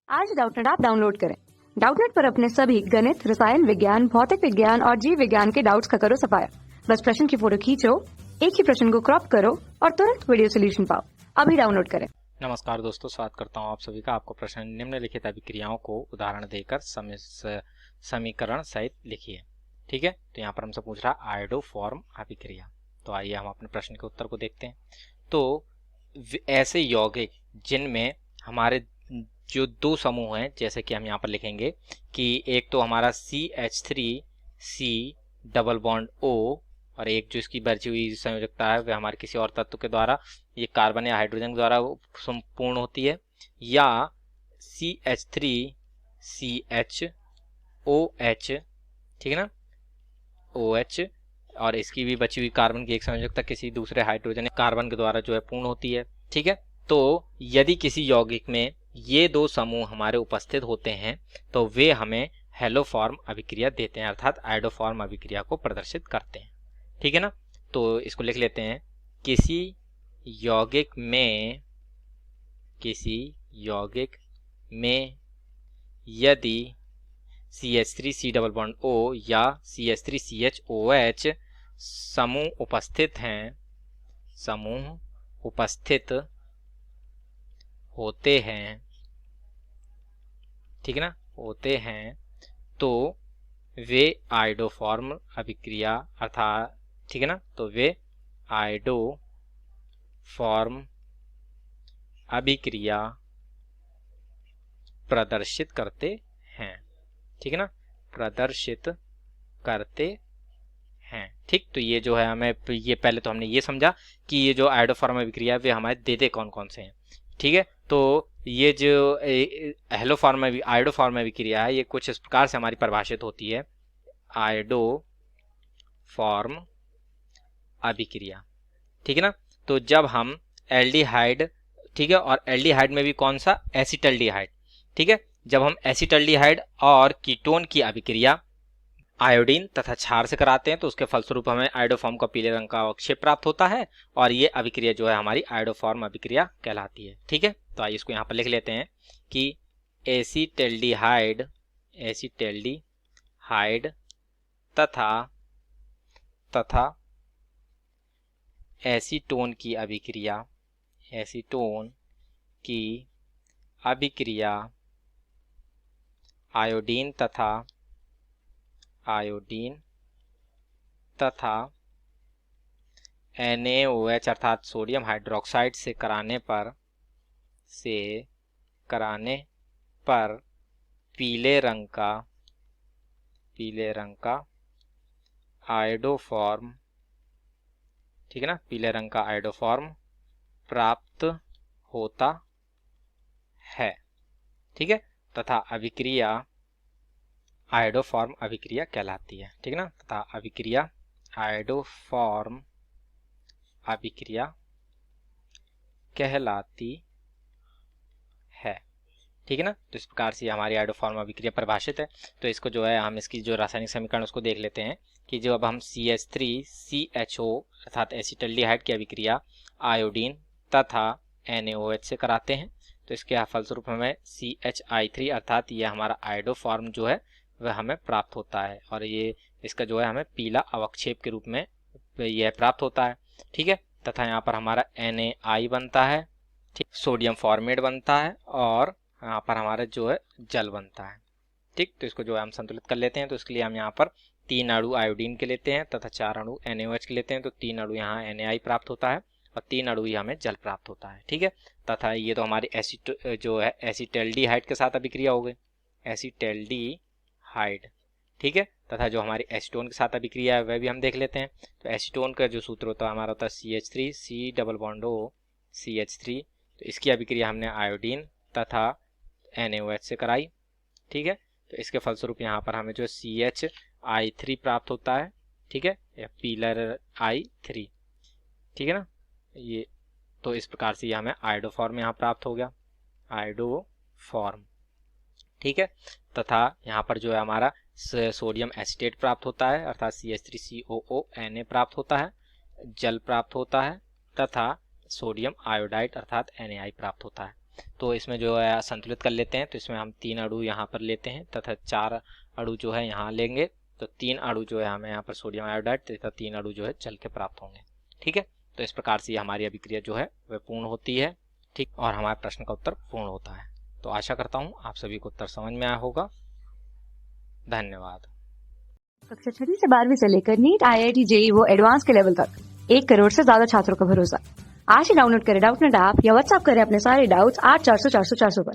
आज Doubtnut app download करें। Doubtnut पर अपने सभी गणित, रसायन विज्ञान, भौतिक विज्ञान और जीव विज्ञान के डाउट्स का करो सफाया। बस प्रश्न की फोटो खींचो, एक ही प्रश्न को क्रॉप करो और तुरंत वीडियो सोल्यूशन पाओ। अभी डाउनलोड करें। नमस्कार दोस्तों, स्वागत करता हूं आप सभी का। आपको प्रश्न निम्नलिखित अभिक्रियाओं को उदाहरण देकर समीकरण सहित लिखिए। ठीक है, तो यहाँ पर हमसे पूछ रहा है आयोडोफॉर्म अभिक्रिया। तो आइए हम अपने प्रश्न के उत्तर को देखते हैं। तो ऐसे यौगिक जिनमें हमारे जो दो समूह हैं, जैसे कि हम यहाँ पर लिखेंगे कि एक तो हमारा CH3C डबल बॉन्ड O और एक जो इसकी बची हुई संयोजकता है वह हमारे किसी और तत्व के द्वारा, ये कार्बन या हाइड्रोजन के द्वारा संपूर्ण होती है, या CH3CHOH, ठीक है ना, OH, और इसकी भी बची हुई कार्बन की एक संयोजकता किसी दूसरे हाइड्रोजन या कार्बन के द्वारा जो है पूर्ण होती है। ठीक है, तो यदि किसी यौगिक में ये दो समूह हमारे उपस्थित होते हैं तो वे हमें हेलोफॉर्म अभिक्रिया देते हैं, अर्थात आयोडोफॉर्म अभिक्रिया को प्रदर्शित करते हैं। ठीक है ना, तो इसको लिख लेते हैं। किसी यौगिक में यदि CH3C डबल बॉन्ड O या CH3CHOH समूह उपस्थित होते हैं, ठीक है ना, होते हैं, तो वे आयोडोफॉर्म अभिक्रिया अर्थात, ठीक है ना, तो वे आयोडोफॉर्म अभिक्रिया प्रदर्शित करते हैं। ठीक है ना, प्रदर्शित करते हैं। ठीक, तो ये जो है हमें, ये पहले तो हमने ये समझा कि ये जो आयोडोफॉर्म अभिक्रिया वे हमारे देते कौन कौन से हैं। ठीक है, तो ये जो आयोडोफॉर्म अभिक्रिया है ये कुछ इस प्रकार से हमारी परिभाषित होती है। आयोडोफॉर्म अभिक्रिया, ठीक है ना, तो जब हम एल्डिहाइड, ठीक है, और एल्डिहाइड में भी कौन सा, एसिटल्डिहाइड, ठीक है, जब हम एसिटल्डिहाइड और कीटोन की अभिक्रिया आयोडीन तथा क्षार से कराते हैं तो उसके फलस्वरूप हमें आयोडोफॉर्म का पीले रंग का अवक्षेप प्राप्त होता है और ये अभिक्रिया जो है हमारी आयोडोफॉर्म अभिक्रिया कहलाती है। ठीक है, तो आइए इसको यहाँ पर लिख लेते हैं कि एसिटल्डिहाइड तथा एसीटोन की अभिक्रिया आयोडीन तथा NaOH अर्थात सोडियम हाइड्रोक्साइड से कराने पर पीले रंग का आयोडोफॉर्म, ठीक है ना, पीले रंग का आयोडोफॉर्म प्राप्त होता है। ठीक है, तथा अभिक्रिया आयोडोफॉर्म अभिक्रिया कहलाती है। ठीक है ना, तथा अभिक्रिया आयोडोफॉर्म अभिक्रिया कहलाती है। ठीक है ना, तो इस प्रकार से हमारी आयोडोफॉर्म अभिक्रिया परिभाषित है। तो इसको जो है हम इसकी जो रासायनिक समीकरण उसको देख लेते हैं कि जो अब हम CH3CHO अर्थात एसिटल्डिहाइड की अभिक्रिया आयोडीन तथा NaOH से कराते हैं तो इसके फलस्वरूप हमें CHI3 अर्थात ये हमारा आयोडोफॉर्म जो है वह हमें प्राप्त होता है और ये इसका जो है हमें पीला अवक्षेप के रूप में यह प्राप्त होता है। ठीक है, तथा यहाँ पर हमारा NaI बनता है, ठीक, सोडियम फॉर्मेट बनता है और यहाँ पर हमारा जो है जल बनता है। ठीक, तो इसको जो है हम संतुलित कर लेते हैं। तो इसके लिए हम यहाँ पर 3 अणु आयोडीन के लेते हैं तथा 4 अणु NaOH के लेते हैं, तो 3 अणु यहाँ NaI प्राप्त होता है और 3 अणु ही हमें जल प्राप्त होता है। ठीक है, तथा ये तो हमारी जो है एसिटल्डिहाइड के साथ अभिक्रिया हो गई, एसिटल्डिहाइड। ठीक है, तथा जो हमारी एसीटोन के साथ अभिक्रिया है वह भी हम देख लेते हैं। तो एसीटोन का जो सूत्र होता है हमारा होता है CH3C double bond O CH3, तो इसकी अभिक्रिया हमने आयोडीन तथा NaOH से कराई। ठीक है, तो इसके फलस्वरूप यहाँ पर हमें जो CHI3 प्राप्त होता है, ठीक है, या पीलर I3, ठीक है ना, ये तो इस प्रकार से ये हमें आयोडोफॉर्म यहाँ प्राप्त हो गया, आयोडोफॉर्म। ठीक है, तथा यहाँ पर जो है हमारा सोडियम एसिटेट प्राप्त होता है अर्थात CH3COO Na प्राप्त होता है, जल प्राप्त होता है तथा सोडियम आयोडाइड अर्थात NaI प्राप्त होता है। तो इसमें जो है संतुलित कर लेते हैं। तो इसमें हम 3 अणु यहाँ पर लेते हैं तथा 4 अणु जो है यहाँ लेंगे। तो 3 अणु जो है हमें यहाँ पर सोडियम आयोडाइड तथा 3 अणु जो है जल के प्राप्त होंगे। ठीक है, तो इस प्रकार से हमारी अभिक्रिया जो है वह पूर्ण होती है। ठीक, और हमारे प्रश्न का उत्तर पूर्ण होता है। तो आशा करता हूँ आप सभी को उत्तर समझ में आया होगा। धन्यवाद। कक्षा 6 से 12वीं से लेकर नीट, IIT, JEE वो एडवांस के लेवल तक 1 करोड़ से ज्यादा छात्रों का भरोसा। आज ही डाउनलोड करें डाउटनेट ऐप या व्हाट्सएप करें अपने सारे डाउट्स 8400 400 400 पर।